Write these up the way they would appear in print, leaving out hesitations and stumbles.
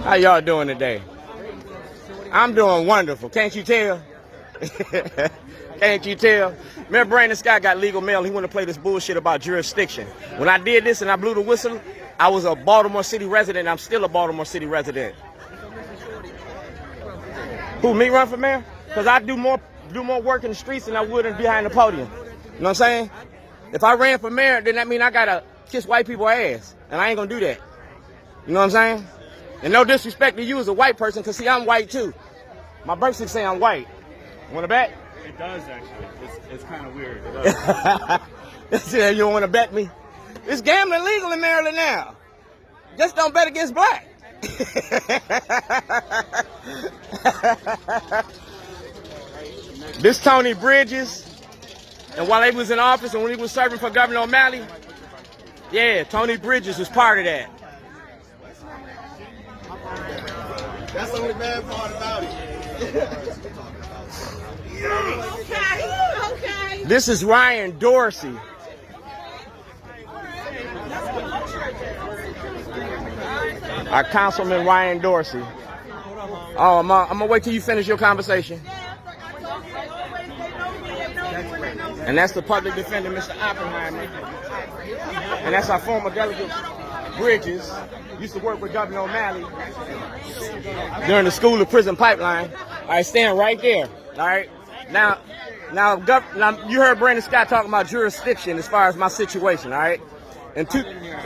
How y'all doing today? I'm doing wonderful. Can't you tell? Can't you tell? Remember Brandon Scott got legal mail. He wanted to play this bullshit about jurisdiction. When I did this and I blew the whistle, I was a Baltimore City resident. I'm still a Baltimore City resident. Who, me run for mayor? Because I do more work in the streets than I would behind the podium. You know what I'm saying? If I ran for mayor, then that mean I gotta kiss white people's ass. And I ain't gonna do that. You know what I'm saying? And no disrespect to you as a white person, because see, I'm white too. My birth certificate say I'm white. Want to bet? It does, actually. It's kind of weird. It does. You don't want to bet me? It's gambling legal in Maryland now. Just don't bet against black. This Tony Bridges, and while he was in office and when he was serving for Governor O'Malley, yeah, Tony Bridges was part of that. That's the only bad part about it. Okay. This is Ryan Dorsey. Our Councilman Ryan Dorsey. Oh, I'm gonna wait till you finish your conversation. And that's the public defender, Mr. Oppenheimer. And that's our former delegate, Bridges. Used to work with Governor O'Malley during the school to prison pipeline. All right, stand right there. All right. Now, you heard Brandon Scott talking about jurisdiction as far as my situation. All right.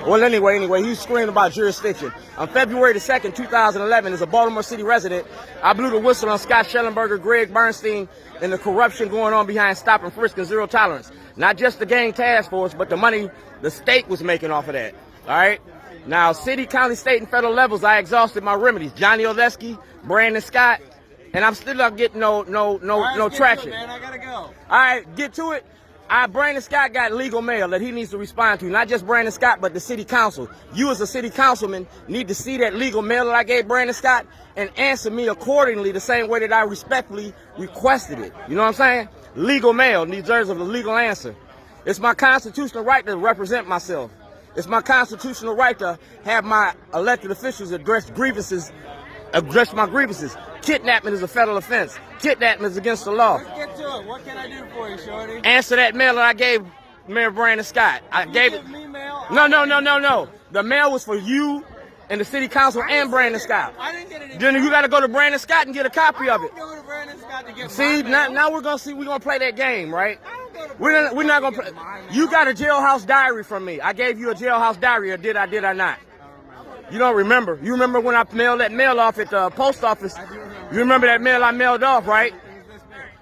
Well, anyway, he's screaming about jurisdiction. On February the 2nd, 2011, as a Baltimore City resident, I blew the whistle on Scott Shellenberger, Greg Bernstein, and the corruption going on behind stop and frisk and zero tolerance. Not just the gang task force, but the money the state was making off of that. All right. Now, city, county, state, and federal levels, I exhausted my remedies. Johnny Oleski, Brandon Scott, and I'm still not getting no traction. Man, I gotta go. All right, get to it. Brandon Scott got legal mail that he needs to respond to. Not just Brandon Scott, but the city council. You as a city councilman need to see that legal mail that I gave Brandon Scott and answer me accordingly the same way that I respectfully requested it. You know what I'm saying? Legal mail deserves a legal answer. It's my constitutional right to represent myself. It's my constitutional right to have my elected officials address my grievances. Kidnapping is a federal offense. Kidnapping is against the law. Let's get to it. What can I do for you, Shorty? Answer that mail that I gave Mayor Brandon Scott. Give me mail? No. The mail was for you and the city council and Brandon Scott. I didn't get it. Then you got to go to Brandon Scott and get a copy of it. Go to Brandon Scott to get See, now we're gonna see. We're gonna play that game, right? We're not gonna play. You got a jailhouse diary from me. I gave you a jailhouse diary, or did I not? You don't remember. You remember when I mailed that mail off at the post office? You remember that mail I mailed off, right?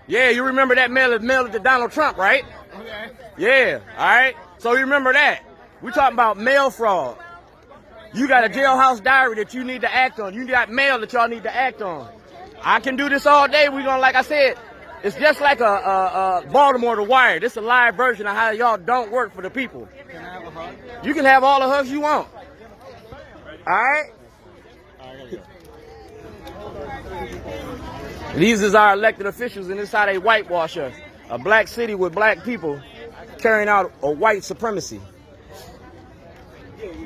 Yeah, you remember that mail that mailed it to Donald Trump, right? Okay. Yeah, all right. So you remember that. We're talking about mail fraud. You got a jailhouse diary that you need to act on. You got mail that y'all need to act on. I can do this all day. We're gonna, like I said, it's just like a Baltimore The Wire. This is a live version of how y'all don't work for the people. Can I have a hug? You can have all the hugs you want. All right? These is our elected officials, and this is how they whitewash us. A black city with black people carrying out a white supremacy.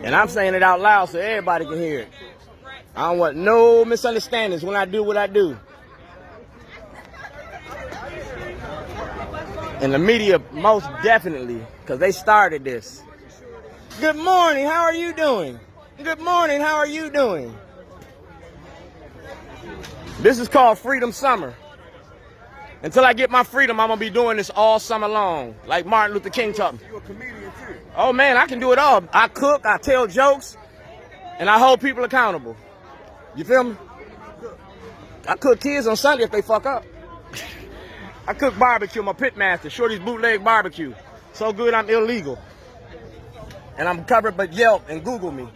And I'm saying it out loud so everybody can hear it. I don't want no misunderstandings when I do what I do. And the media most definitely, because they started this. Good morning, how are you doing? Good morning, how are you doing? This is called Freedom Summer. Until I get my freedom, I'm going to be doing this all summer long. Like Martin Luther King taught me. You're a comedian too. Oh man, I can do it all. I cook, I tell jokes, and I hold people accountable. You feel me? I cook kids on Sunday if they fuck up. I cook barbecue, I'm a pit master, Shorty's Bootleg Barbecue. So good I'm illegal. And I'm covered by Yelp and Google me.